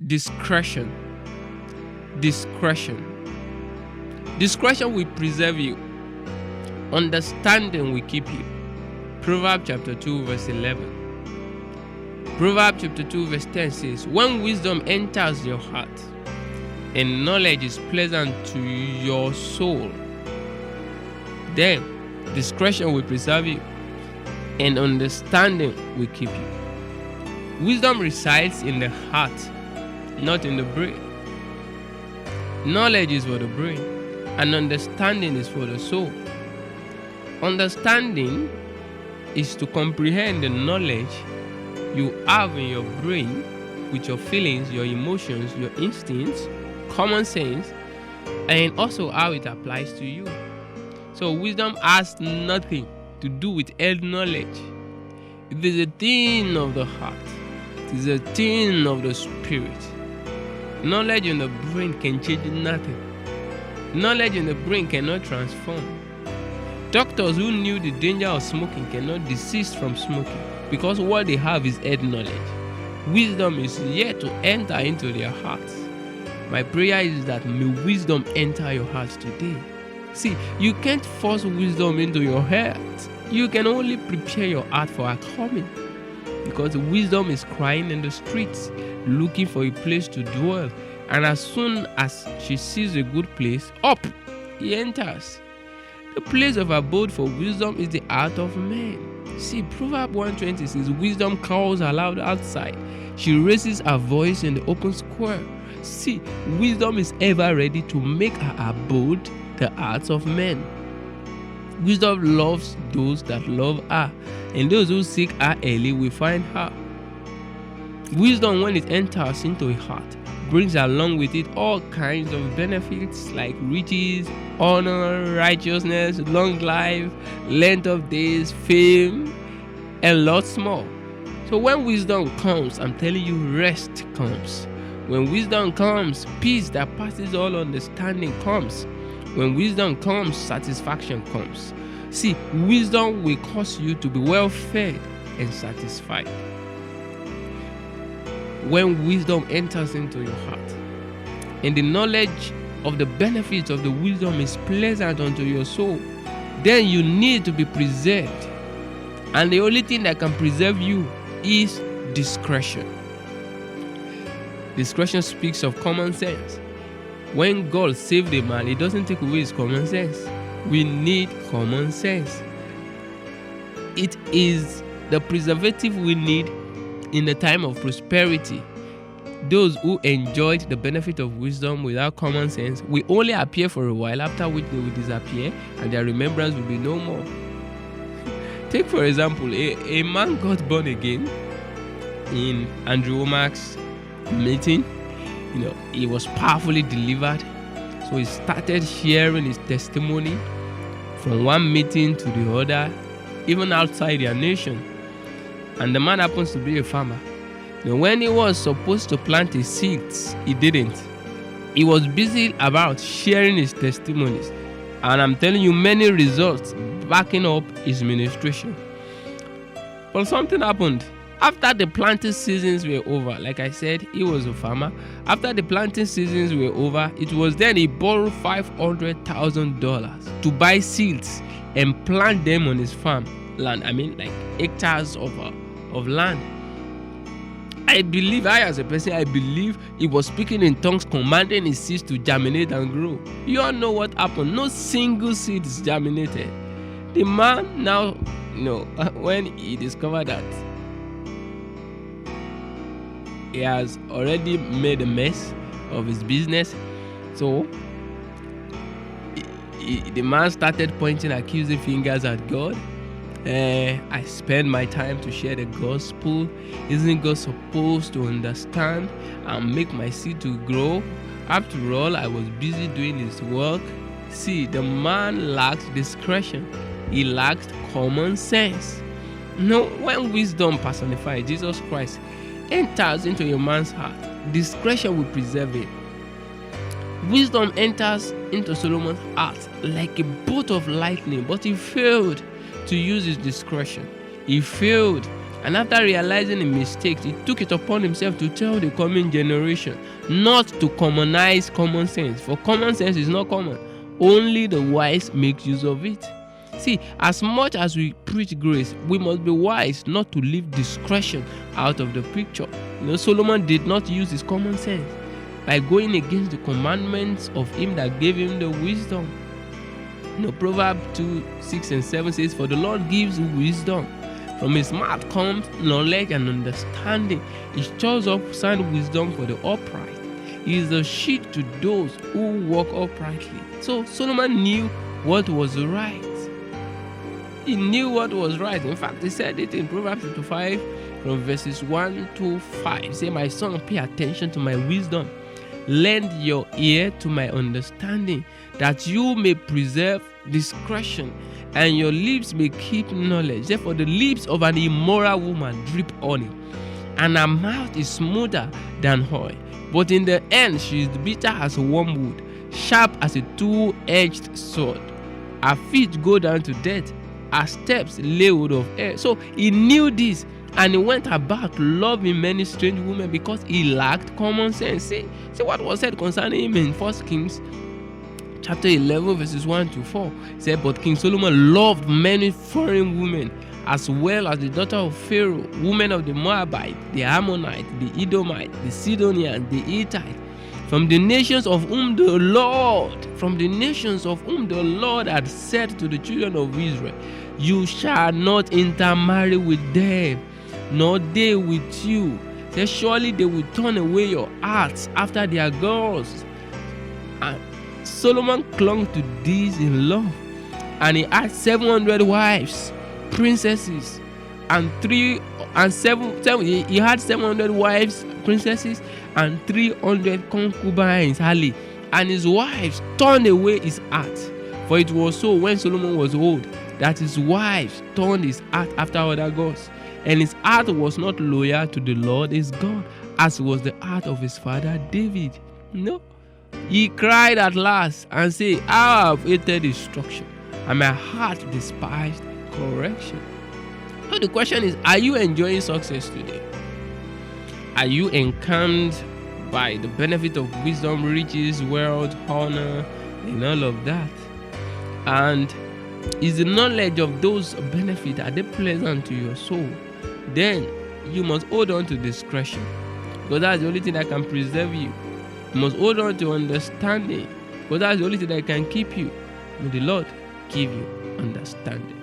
Discretion. Discretion. Discretion will preserve you. Understanding will keep you. Proverbs chapter 2 verse 11. Proverbs chapter 2 verse 10 says, when wisdom enters your heart and knowledge is pleasant to your soul, then discretion will preserve you and understanding will keep you. Wisdom resides in the heart, not in the brain. Knowledge is for the brain and understanding is for the soul. Understanding is to comprehend the knowledge you have in your brain with your feelings, your emotions, your instincts, common sense, and also how it applies to you. So wisdom has nothing to do with head knowledge. It is a thing of the heart. It is a thing of the spirit. Knowledge in the brain can change nothing. Knowledge in the brain cannot transform. Doctors who knew the danger of smoking cannot desist from smoking because what they have is head knowledge. Wisdom is yet to enter into their hearts. My prayer is that may wisdom enter your hearts today. See, you can't force wisdom into your heart. You can only prepare your heart for her coming. Because wisdom is crying in the streets, looking for a place to dwell. And as soon as she sees a good place, up he enters. The place of abode for wisdom is the heart of man. See, Proverbs 1:20 says, wisdom calls aloud outside. She raises her voice in the open square. See, wisdom is ever ready to make her abode the hearts of men. Wisdom loves those that love her, and those who seek her early will find her. Wisdom, when it enters into a heart, brings along with it all kinds of benefits like riches, honor, righteousness, long life, length of days, fame, and lots more. So when wisdom comes, I'm telling you, rest comes. When wisdom comes, peace that passes all understanding comes. When wisdom comes, satisfaction comes. See, wisdom will cause you to be well fed and satisfied. When wisdom enters into your heart and the knowledge of the benefits of the wisdom is pleasant unto your soul, then you need to be preserved. And the only thing that can preserve you is discretion. Discretion speaks of common sense. When God saved a man, He doesn't take away his common sense. We need common sense. It is the preservative we need in the time of prosperity. Those who enjoyed the benefit of wisdom without common sense will only appear for a while, after which they will disappear and their remembrance will be no more. Take for example, a man got born again in Andrew Womack's meeting. He was powerfully delivered. So he started sharing his testimony from one meeting to the other, even outside their nation. And the man happens to be a farmer. When he was supposed to plant his seeds, he didn't. He was busy about sharing his testimonies. And I'm telling you, many results backing up his ministration. But something happened. After the planting seasons were over, like I said, he was a farmer. After the planting seasons were over, it was then he borrowed $500,000 to buy seeds and plant them on his farm land. Like hectares of land. I as a person, I believe he was speaking in tongues, commanding his seeds to germinate and grow. You all know what happened. No single seed is germinated. The man now, when he discovered that he has already made a mess of his business, so the man started pointing accusing fingers at God. I spend my time to share the gospel. Isn't God supposed to understand and make my seed to grow? After all, I was busy doing his work. See, the man lacked discretion. He lacked common sense. When wisdom personified Jesus Christ enters into a man's heart, discretion will preserve it. Wisdom enters into Solomon's heart like a bolt of lightning, but he failed to use his discretion. He failed And after realizing the mistakes, he took it upon himself to tell the coming generation not to commonize common sense. For common sense is not common. Only the wise make use of it. See, as much as we preach grace, we must be wise not to leave discretion out of the picture. Solomon did not use his common sense by going against the commandments of him that gave him the wisdom. Proverbs 2, 6 and 7 says, "For the Lord gives wisdom. From his mouth comes knowledge and understanding. He stores up sound wisdom for the upright. He is a shield to those who walk uprightly." So Solomon knew what was right. He knew what was right. In fact, he said it in Proverbs 5 from verses 1 to 5. Say, "My son, pay attention to my wisdom. Lend your ear to my understanding, that you may preserve discretion, and your lips may keep knowledge. Therefore, the lips of an immoral woman drip honey, and her mouth is smoother than oil. But in the end, she is bitter as wormwood, sharp as a two-edged sword. Her feet go down to death, her steps lay hold of air." So he knew this, and he went about loving many strange women because he lacked common sense. See what was said concerning him in 1 Kings chapter 11 verses 1 to 4. It said, "But King Solomon loved many foreign women, as well as the daughter of Pharaoh, women of the Moabite, the Ammonite, the Edomite, the Sidonian, the Hittite, from the nations of whom the Lord had said to the children of Israel, 'You shall not intermarry with them, nor they with you. Say, surely they will turn away your hearts after their gods.'" And Solomon clung to these in love, and he had 700 wives, princesses, and he had 700 wives, princesses, and 300 concubines, and his wives turned away his heart. For it was so when Solomon was old, that his wives turned his heart after other gods, and his heart was not loyal to the Lord his God, as was the heart of his father David. No, he cried at last and said, "I have hated instruction, and my heart despised correction." So the question is, are you enjoying success today? Are you encamped by the benefit of wisdom, riches, wealth, honor, and all of that? And is the knowledge of those benefits, are they pleasant to your soul? Then you must hold on to discretion, because that's the only thing that can preserve you. You must hold on to understanding, because that's the only thing that can keep you. May the Lord give you understanding.